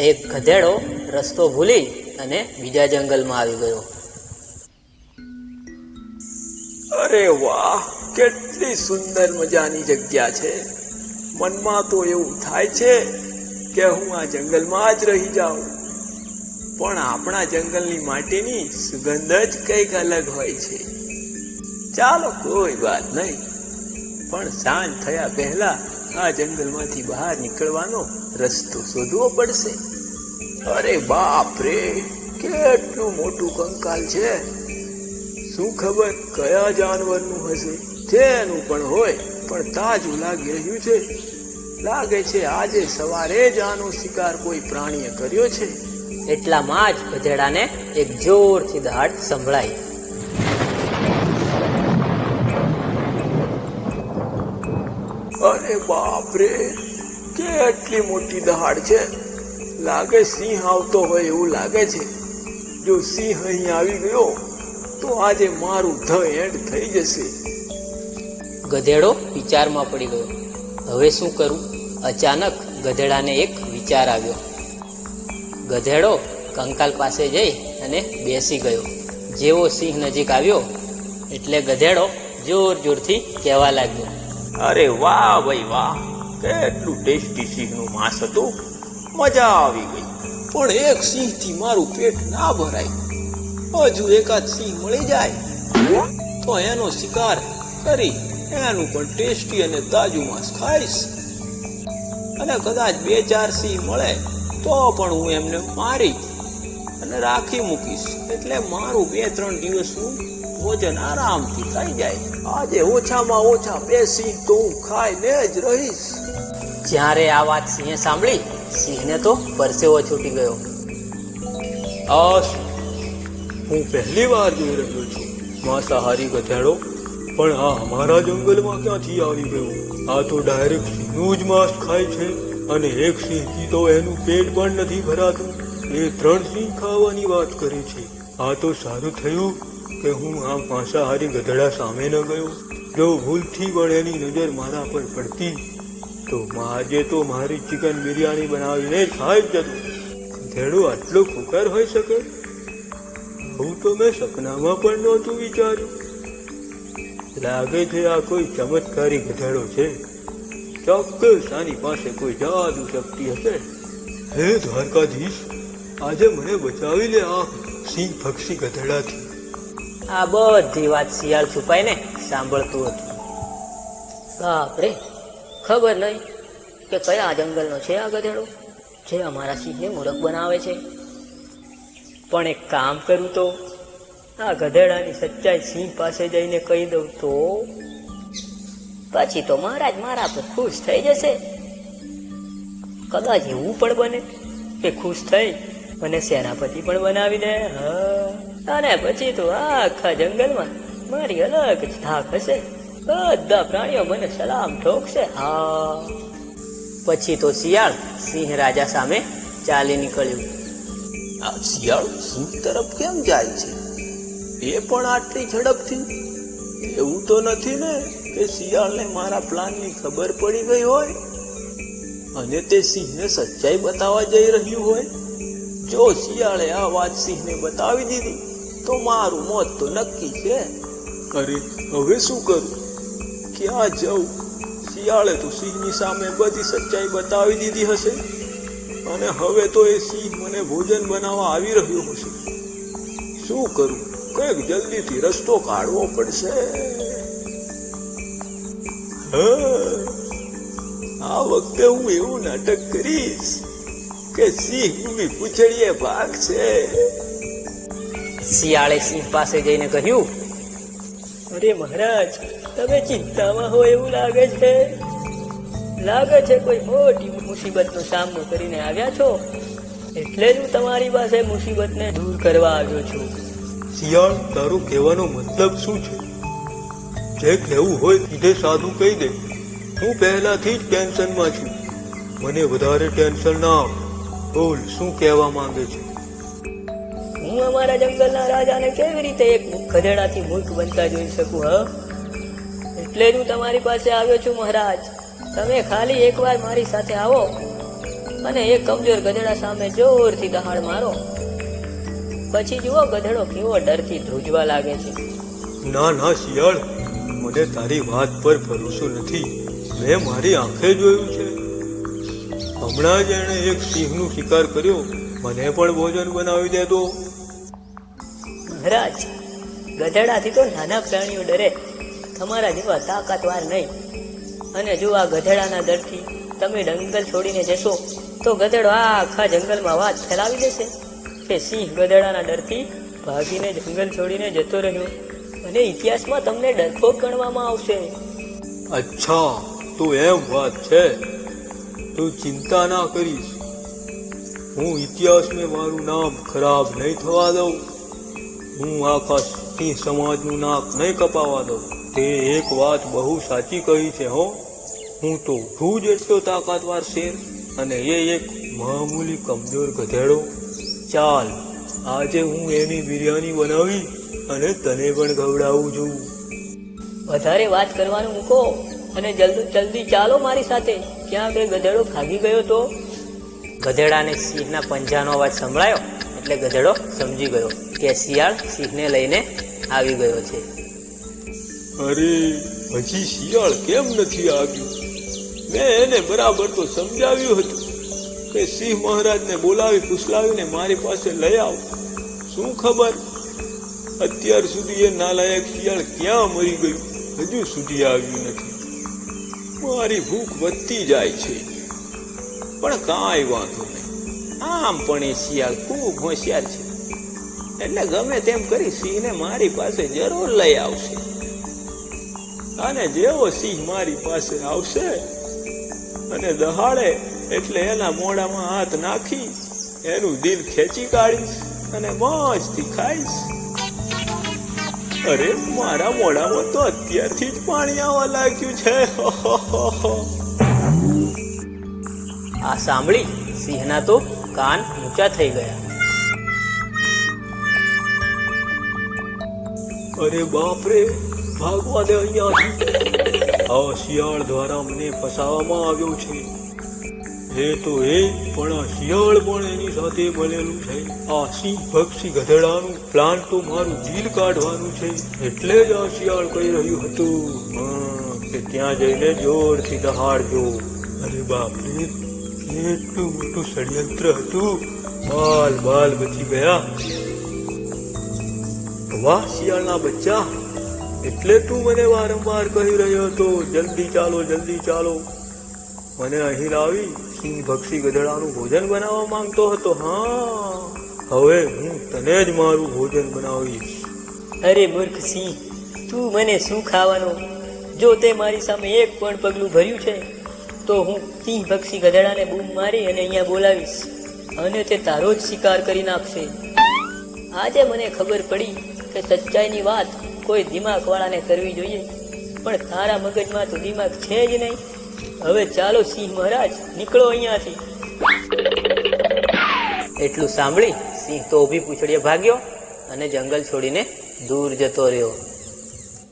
એક ગધેડો રસ્તો ભૂલી અને બીજા જંગલમાં આવી ગયો. અરે વાહ, કેટલી સુંદર મજાની જગ્યા છે. મનમાં તો એવું થાય છે કે હું આ જંગલમાં જ રહી જાઉં. પણ આપણા જંગલની માટીની સુગંધ જ કંઈક અલગ હોય છે. ચાલો, કોઈ વાત નહીં, પણ સાંજ થયા પહેલા આ જંગલમાંથી બહાર નીકળવાનો રસ્તો શોધવો પડશે. અરે બાપ રે, કેટલું મોટું કંકાલ છે. શું ખબર કયા જાનવરનું હશે. જેનું પણ હોય, પણ તાજું લાગી રહ્યું છે. લાગે છે આજે સવારે જ આનો શિકાર કોઈ પ્રાણીએ કર્યો છે. એટલામાં જ ગધેડાને એક જોરથી દહાડ સંભળાઈ. અરે બાપ રે, કેટલી મોટી દહાડ છે. લાગે સિંહ આવતો હોય એવું લાગે છે. જો સિંહ અહીં આવી ગયો તો આજે મારું ધ એન્ડ થઈ જશે. ગધેડો વિચારમાં પડી ગયો. હવે શું કરું? અચાનક ગધેડાને એક વિચાર આવ્યો. ગધેડો કંકાલ પાસે જઈ અને બેસી ગયો. જેવો સિંહ નજીક આવ્યો એટલે ગધેડો જોર જોરથી કહેવા લાગ્યો, અરે વાહ ભાઈ વાહ, કેટલું ટેસ્ટી સિંહનું માંસ હતું. મજા આવી ગઈ. પણ એક સિંહથી મારું પેટ ના ભરાય. હજુ એકાદ સિંહ મળી જાય તો એનો શિકાર કરી એનું પણ ટેસ્ટી અને તાજું માંસ ખાઈશ. અને કદાચ 2-4 સિંહ મળે તો પણ હું એમને મારી અને રાખી મૂકીશ. એટલે મારું 2-3 દિવસનું ભોજન આરામથી થઈ જાય. આજે ઓછામાં ઓછા 2 સિંહ તો હું ખાઈને જ રહીશ. જ્યારે આ વાત સિંહે સાંભળી, સિંહને તો પરસેવો છૂટી ગયો. આ હું પહેલી વાર જોઈ રહ્યો છું માંસાહારી ગધેડો. પણ આ અમારા જંગલમાં ક્યાંથી આવી ગયો? આ તો ડાયરેક્ટ સિંહનું જ માંસ ખાય છે. અને એક સિંહથી તો એનું પેટ પણ નથી ભરાતું. એ 3 સિંહ ખાવાની વાત કરે છે. આ તો સારું થયું કે હું આ માંસાહારી ગધેડા સામે ન ગયો. જો ભૂલથી પણ એની નજર મારા પર પડતી તો આજે તો મારી ચિકન બિરયાની બનાવીને ખાઈ જ જતું. ગધેડો આટલો ખુકાર હોઈ શકે? હું તો મેં સપનામાં પણ નહોતું વિચાર્યું. લાગે છે આ કોઈ ચમત્કારી ગધેડો છે. ચોક્કસ આની પાસે કોઈ જાદુ શક્તિ હશે. હે દ્વારકાધીશ, આજે મને બચાવી લે આ સિંહ પક્ષી ગધેડાથી. આ બધી વાત શિયાળ છુપાઈને સાંભળતું હતું. બાપરે, ખબર નહીં કે કયા જંગલનો છે આ ગધેડો જે અમારા સિંહને મૂરખ બનાવે છે. પણ એક કામ કરું તો આ ગધેડાની સચ્ચાઈ સિંહ પાસે જઈને કહી દઉં તો પછી તો મહારાજ મારા પર ખુશ થઈ જશે. કદાચ એવું પણ બને કે ખુશ થઈ મને સેનાપતિ પણ બનાવી દે. અને પછી તો આખા જંગલમાં મારી અલગ જ ધાક હશે. બધા પ્રાણીઓ મને સલામ ઠોકશે. પછી તો શિયાળ સિંહ રાજા સામે ચાલી નીકળ્યું. આ શિયાળ સિંહ તરફ કેમ જાય છે? એ પણ આટલી ઝડપથી? એવું તો નથી ને કે શિયાળને મારા પ્લાનની ખબર પડી ગઈ હોય અને તે સિંહને સચ્ચાઈ બતાવવા જઈ રહ્યું હોય? જો શિયાળે આ વાત સિંહને બતાવી દીધી તો મારું મોત તો નક્કી છે. અરે હવે શું કરું? ક્યાં જવું? શિયાળે તો સિંહની સામે બધી સચ્ચાઈ બતાવી દીધી હશે અને હવે તો એ સિંહ મને ભોજન બનાવવા આવી રહ્યો હશે. શું કરું? કંઈક જલ્દીથી રસ્તો કાઢવો પડશે. આ વખતે હું એવું નાટક કરીશ કે સિંહ ઊભી પૂંછડીએ ભાગશે. શિયાળે સિંહ પાસે જઈને કહ્યું, અરે મહારાજ, તમે ચિંતામાં હો એવું લાગે છે. લાગે છે કોઈ મોટી મુસીબતનો સામનો કરીને આવ્યા છો. એટલે જ હું તમારી પાસે મુસીબતને દૂર કરવા આવ્યો છું. શિયાળ, તારું કહેવાનો મતલબ શું છે? જે કહેવું હોય સીધે સાધું કહી દે. હું પહેલાથી જ ટેન્શનમાં છું. મને વધારે ટેન્શન ના આપ. બોલ, શું કહેવા માંગે છે? હું અમારા જંગલના રાજાને કેવી રીતે એક ગધેડાથી મૂર્ખ બનતા જોઈ શકું? એટલે જ હું તમારી પાસે આવ્યો છું મહારાજ. તમે ખાલી એકવાર મારી સાથે આવો અને એ કમજોર ગધેડા સામે જોરથી દહાડ મારો. પછી જુઓ ગધેડો કેવો ડરથી ધ્રુજવા લાગે છે. ના ના શિયાળ, મને તારી વાત પર ભરોસો નથી. મેં મારી આંખે જોયું છે. હમણાં જ એણે એક સિંહનું શિકાર કર્યો. મને પણ ભોજન બનાવી દે દો. મહારાજ, ગધેડાથી તો નાના પ્રાણીઓ ડરે, તમારા જેવા તાકાતવાર નહીં. અને જો આ ગધેડાના ડરથી તમે જંગલ છોડીને જશો તો ગધેડો આખા જંગલમાં વાત ફેલાવી દેશે કે સિંહ ગધેડાના ડરથી ભાગીને જંગલ છોડીને જતો રહ્યો, અને ઇતિહાસમાં તમને ડરપોક ગણવામાં આવશે. અચ્છા, તો એમ વાત છે. તું ચિંતા ના કરીશ. હું ઇતિહાસમાં મારું નામ ખરાબ નહીં થવા દઉં. હું આખા સિંહ સમાજનું નાક નહીં કપાવા દઉં. તે એક વાત બહુ સાચી કહી છે હો. હું તો હું જ એટલો તાકાતવાર શેર અને એ એક મામૂલી કમજોર ગધેડો. ચાલ, આજે હું એની બિરયાની બનાવી અને તને પણ ખવડાવું છું. વધારે વાત કરવાનું મૂકો અને જલ્દી ચાલો મારી સાથે. ક્યાં કે ગધેડો ભાગી ગયો તો. ગધેડાને સિંહના પંજાનો અવાજ સંભળાયો એટલે ગધેડો સમજી ગયો કે શિયાળ સિંહને લઈને આવી ગયો છે. અરે, હજી શિયાળ કેમ નથી આવ્યું? મેં એને બરાબર તો સમજાવ્યું હતું કે સિંહ મહારાજને બોલાવી ફૂસલાવીને મારી પાસે લઈ આવ. શું ખબર અત્યાર સુધી એ નાલાયક શિયાળ ક્યાં મરી ગયું, હજુ સુધી આવ્યું નથી. મારી ભૂખ વધતી જાય છે. પણ કાંઈ વાંધો નહીં. આમ પણ એ શિયાળ ખૂબ હોશિયાર છે, એટલે ગમે તેમ કરી સિંહને મારી પાસે જરૂર લઈ આવશે. અને જેવો સિંહ મારી પાસે આવશે અને દહાડે એટલે એના મોઢામાં હાથ નાખી એનું દિલ ખેંચી કાઢીશ અને મોજથી ખાઈશ. અરે, મારા મોઢામાં તો અત્યારથી જ પાણી આવવા લાગ્યું છે. આ સાંભળી સિંહના તો કાન ઊંચા થઈ ગયા. અરે બાપરે, ભાગવા દે અહીંયાથી. આ શિયાળ દ્વારા મને ફસાવવામાં આવ્યો છે. એ તો એ, પણ આ શિયાળ પણ એની સાથે મળેલું છે. આ સિંહ પક્ષી ગધેડાનું પ્લાન તો મારું દિલ કાઢવાનું છે. એટલે જ આ શિયાળ કહી રહ્યું હતું કે ત્યાં જઈને જોરથી દહાડજો. અરે બાપરે, કેટલું મોટું ષડયંત્ર હતું. બાલ બચી ગયા. વાહ શિયાળના બચ્ચા, એટલે તું મને વારંવાર કહી રહ્યો હતો જલ્દી ચાલો. મને અહીં લાવી સિંહ ભક્ષી ગધેડાનું ભોજન બનાવવા માંગતો હતો. હા, હવે હું તને જ મારું ભોજન બનાવીશ. અરે મૂર્ખ સિંહ, તું મને શું ખાવાનો? જો તે મારી સામે એક પણ પગલું ભર્યું છે તો હું સિંહ ભક્ષી ગધેડાને બૂમ મારી અને અહીંયા બોલાવીશ અને તે તારો જ શિકાર કરી નાખશે. આજે મને ખબર પડી કે સચ્ચાઈની વાત કોઈ દિમાગવાળાને કરવી જોઈએ, પણ તારા મગજમાં તો દિમાગ છે જ નહીં. હવે ચાલો સિંહ મહારાજ, નીકળો અહીંયાથી. એટલું સાંભળી સિંહ તો ઊભી પૂંછડીએ ભાગ્યો અને જંગલ છોડીને દૂર જતો રહ્યો.